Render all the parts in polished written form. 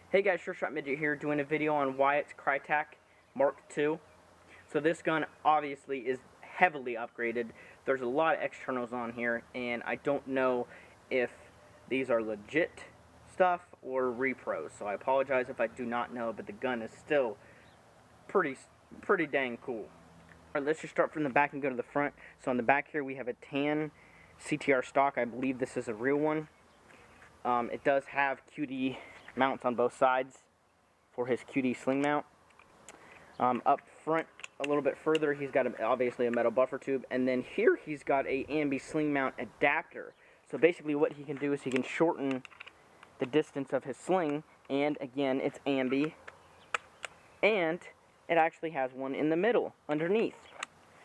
Hey guys, Sure Shot Midget here doing a video on Wyatt's KRYTAC Mark II. So this gun obviously is heavily upgraded. There's a lot of externals on here and I don't know if these are legit stuff or repros. So I apologize if I do not know, but the gun is still pretty dang cool. Alright, let's just start from the back and go to the front. So on the back here we have a tan CTR stock. I believe this is a real one. It does have QD mounts on both sides for his QD sling mount. Up front a little bit further he's got obviously a metal buffer tube, and then here he's got a ambi sling mount adapter. So basically what he can do is he can shorten the distance of his sling, and again it's ambi, and it actually has one in the middle underneath.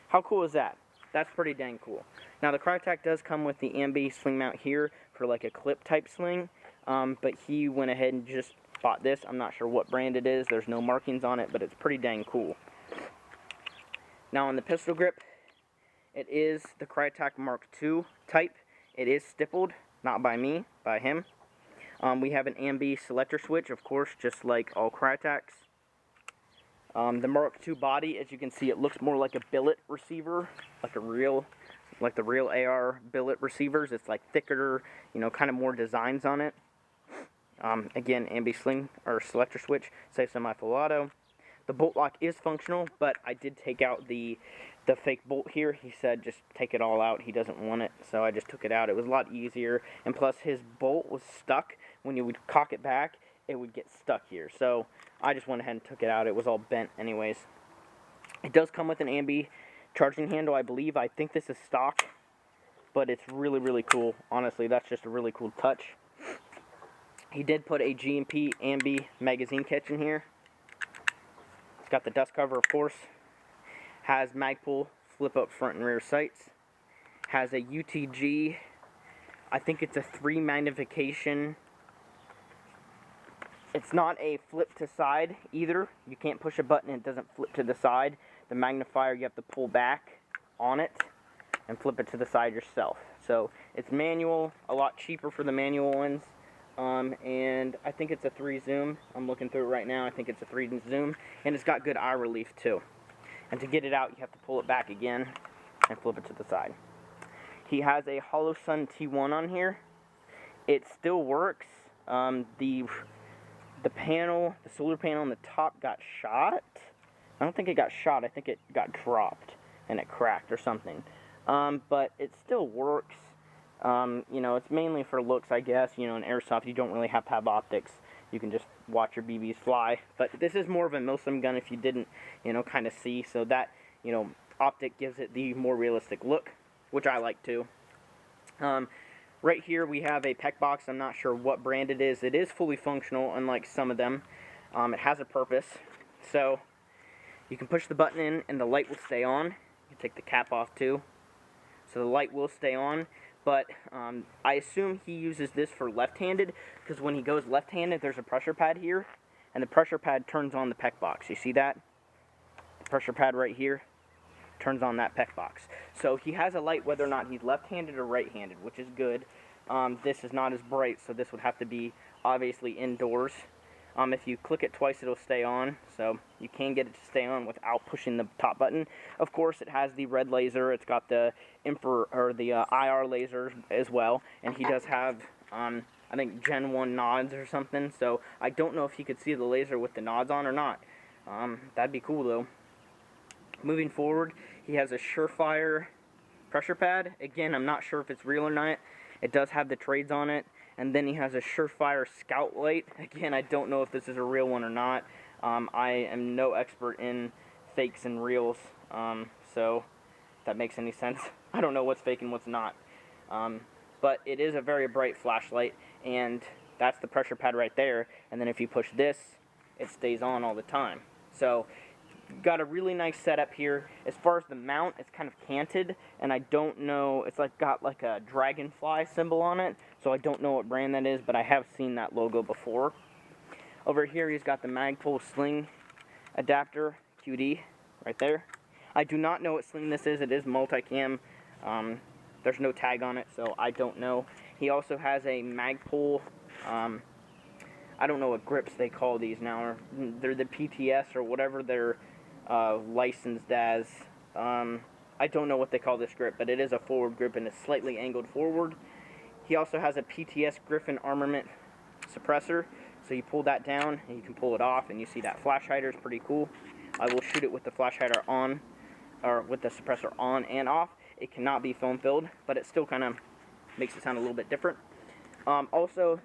How cool is that? That's pretty dang cool. Now the KRYTAC does come with the ambi sling mount here for like a clip type sling. But he went ahead and just bought this. I'm not sure what brand it is. There's no markings on it, but it's pretty dang cool. Now on the pistol grip, it is the KRYTAC Mark II type. It is stippled, not by me, by him. We have an ambi selector switch, of course, just like all KRYTACs. The Mark II body, as you can see, it looks more like a billet receiver, like the real AR billet receivers. It's like thicker, you know, kind of more designs on it. Again, ambi sling or selector switch, safe semi-full auto. The bolt lock is functional, but I did take out the fake bolt here. He said just take it all out. He doesn't want it, so I just took it out. It was a lot easier, and plus his bolt was stuck. When you would cock it back, it would get stuck here. So I just went ahead and took it out. It was all bent anyways. It does come with an ambi charging handle, I believe. I think this is stock, but it's really cool. Honestly, that's just a really cool touch. He did put a G&P ambi magazine catch in here. It's got the dust cover, of course. Has Magpul flip up front and rear sights. Has a UTG. I think it's a 3 magnification. It's not a flip to side either. You can't push a button and it doesn't flip to the side. The magnifier, you have to pull back on it and flip it to the side yourself. So it's manual, a lot cheaper for the manual ones. And I think it's a 3 zoom. I'm looking through it right now. I think it's a 3 zoom, and it's got good eye relief too. And to get it out, you have to pull it back again and flip it to the side. He has a Hollow Sun T1 on here. It still works. The panel, the solar panel on the top got shot. I don't think it got shot. I think it got dropped and it cracked or something. But it still works. You know, it's mainly for looks, I guess. You know, in airsoft, you don't really have to have optics. You can just watch your BBs fly. But this is more of a Milsim gun if you didn't, you know, kind of see. So that, you know, optic gives it the more realistic look, which I like too. Right here we have a PEC box. I'm not sure what brand it is. It is fully functional, unlike some of them. It has a purpose. So you can push the button in and the light will stay on. You take the cap off too. So the light will stay on. But I assume he uses this for left-handed, because when he goes left-handed, there's a pressure pad here, and the pressure pad turns on the PEC box. You see that? The pressure pad right here turns on that PEC box. So he has a light whether or not he's left-handed or right-handed, which is good. This is not as bright, so this would have to be obviously indoors. If you click it twice, it'll stay on, so you can get it to stay on without pushing the top button. Of course, it has the red laser. It's got the IR lasers as well, and he does have, I think, Gen 1 nods or something. So I don't know if he could see the laser with the nods on or not. That'd be cool though. Moving forward, he has a Surefire pressure pad. Again, I'm not sure if it's real or not. It does have the trades on it. And then he has a Surefire Scout light. Again, I don't know if this is a real one or not. I am no expert in fakes and reals, so if that makes any sense. I don't know what's fake and what's not. But it is a very bright flashlight, and that's the pressure pad right there. And then if you push this, it stays on all the time. So got a really nice setup here. As far as the mount, it's kind of canted, and I don't know, it's like got like a dragonfly symbol on it, so I don't know what brand that is, but I have seen that logo before. Over here he's got the Magpul sling adapter QD right there. I do not know what sling this is. It is multicam. There's no tag on it, so I don't know. He also has a Magpul I don't know what grips they call these now. They're the PTS or whatever they're licensed as. I don't know what they call this grip, but it is a forward grip and it's slightly angled forward. He also has a PTS Griffin armament suppressor, so you pull that down and you can pull it off, and you see that flash hider is pretty cool. I will shoot it with the flash hider on, or with the suppressor on and off. It cannot be foam filled, but it still kind of makes it sound a little bit different. Also,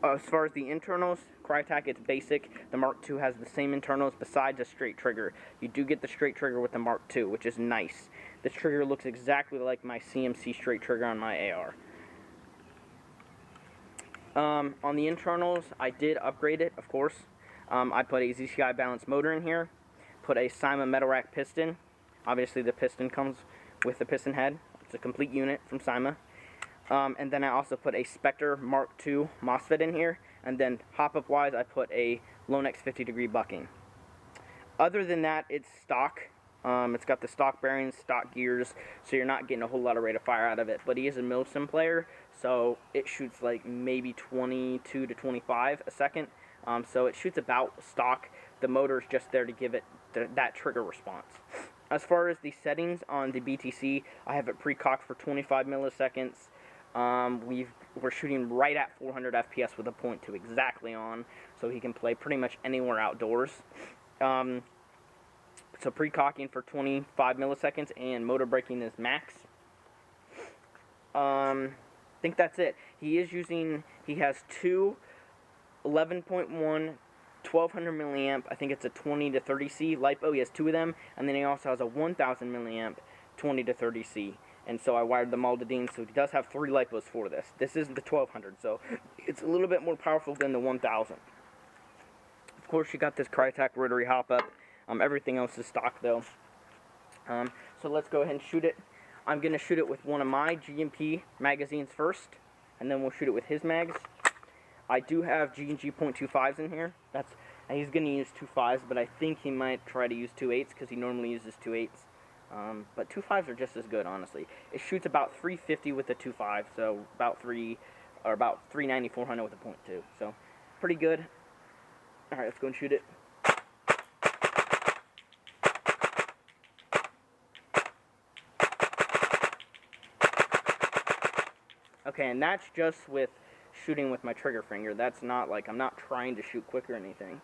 as far as the internals, KRYTAC, it's basic. The Mark II has the same internals besides a straight trigger. You do get the straight trigger with the Mark II, which is nice. This trigger looks exactly like my CMC straight trigger on my AR. On the internals, I did upgrade it, of course. I put a ZCI balanced motor in here, put a Cyma metal rack piston. Obviously the piston comes with the piston head. It's a complete unit from Cyma. And then I also put a Spectre Mark II MOSFET in here, and then hop-up wise I put a Lonex 50-degree bucking. Other than that, it's stock. It's got the stock bearings, stock gears, so you're not getting a whole lot of rate of fire out of it. But he is a milsim player, so it shoots like maybe 22 to 25 a second. So it shoots about stock. The motor is just there to give it that trigger response. As far as the settings on the BTC, I have it pre-cocked for 25 milliseconds. We're shooting right at 400 FPS with a .2 exactly on, so he can play pretty much anywhere outdoors. So pre-cocking for 25 milliseconds, and motor braking is max. I think that's it. He has two 11.1 1200 milliamp, I think it's a 20 to 30C LiPo. He has two of them, and then he also has a 1000 milliamp 20 to 30C. And so I wired them all to Dean, so he does have three LiPos for this. This isn't the 1200, so it's a little bit more powerful than the 1000. Of course, you got this KRYTAC rotary hop-up. Everything else is stock, though. So let's go ahead and shoot it. I'm going to shoot it with one of my GMP magazines first, and then we'll shoot it with his mags. I do have G&G .25s in here. He's going to use 2.5s, but I think he might try to use 2.8s because he normally uses 2.8s. But 2.5s are just as good, honestly. It shoots about 350 with a 2.5, so about 390, 400 with a .2. So pretty good. All right, let's go and shoot it. Okay, and that's just with shooting with my trigger finger. That's not like I'm not trying to shoot quick or anything.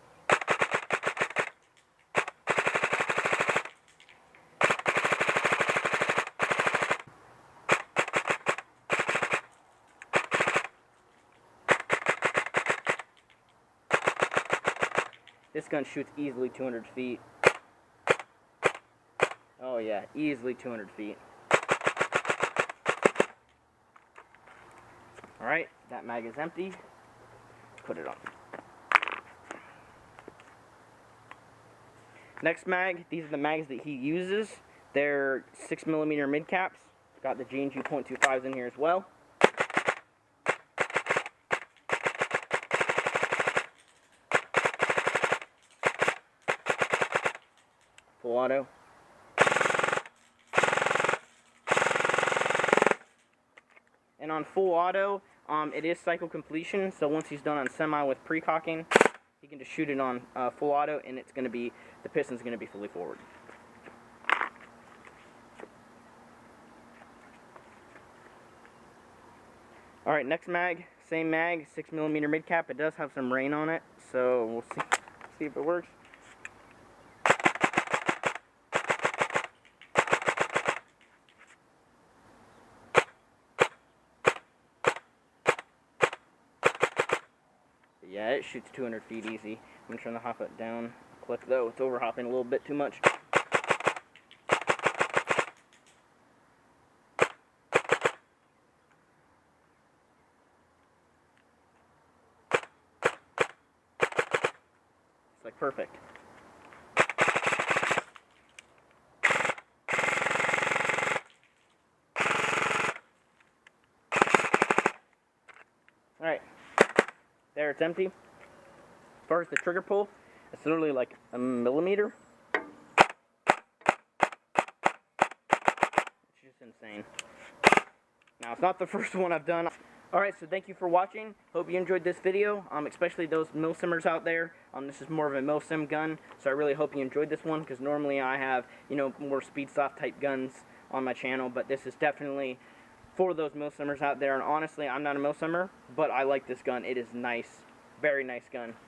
This gun shoots easily 200 feet. Oh yeah, easily 200 feet. Alright, that mag is empty. Put it on. Next mag, these are the mags that he uses. They're 6mm mid caps. Got the G&G .25s in here as well. Full auto. And on full auto, it is cycle completion, so once he's done on semi with pre-cocking, he can just shoot it on full auto, and it's going to be, the piston's going to be fully forward. Alright, next mag, same mag, 6mm mid cap. It does have some rain on it, so we'll see if it works. Yeah, it shoots 200 feet easy. I'm trying to hop it down a click though. It's over hopping a little bit too much. It's like perfect. Alright. There, it's empty. As far as the trigger pull, it's literally like a millimeter. It's just insane. Now, it's not the first one I've done. Alright, so thank you for watching. Hope you enjoyed this video, especially those milsimmers out there. This is more of a milsim gun, so I really hope you enjoyed this one, because normally I have, more speed soft type guns on my channel, but this is definitely for those milsimmers out there. And honestly, I'm not a milsimmer, but I like this gun. It is nice. Very nice gun.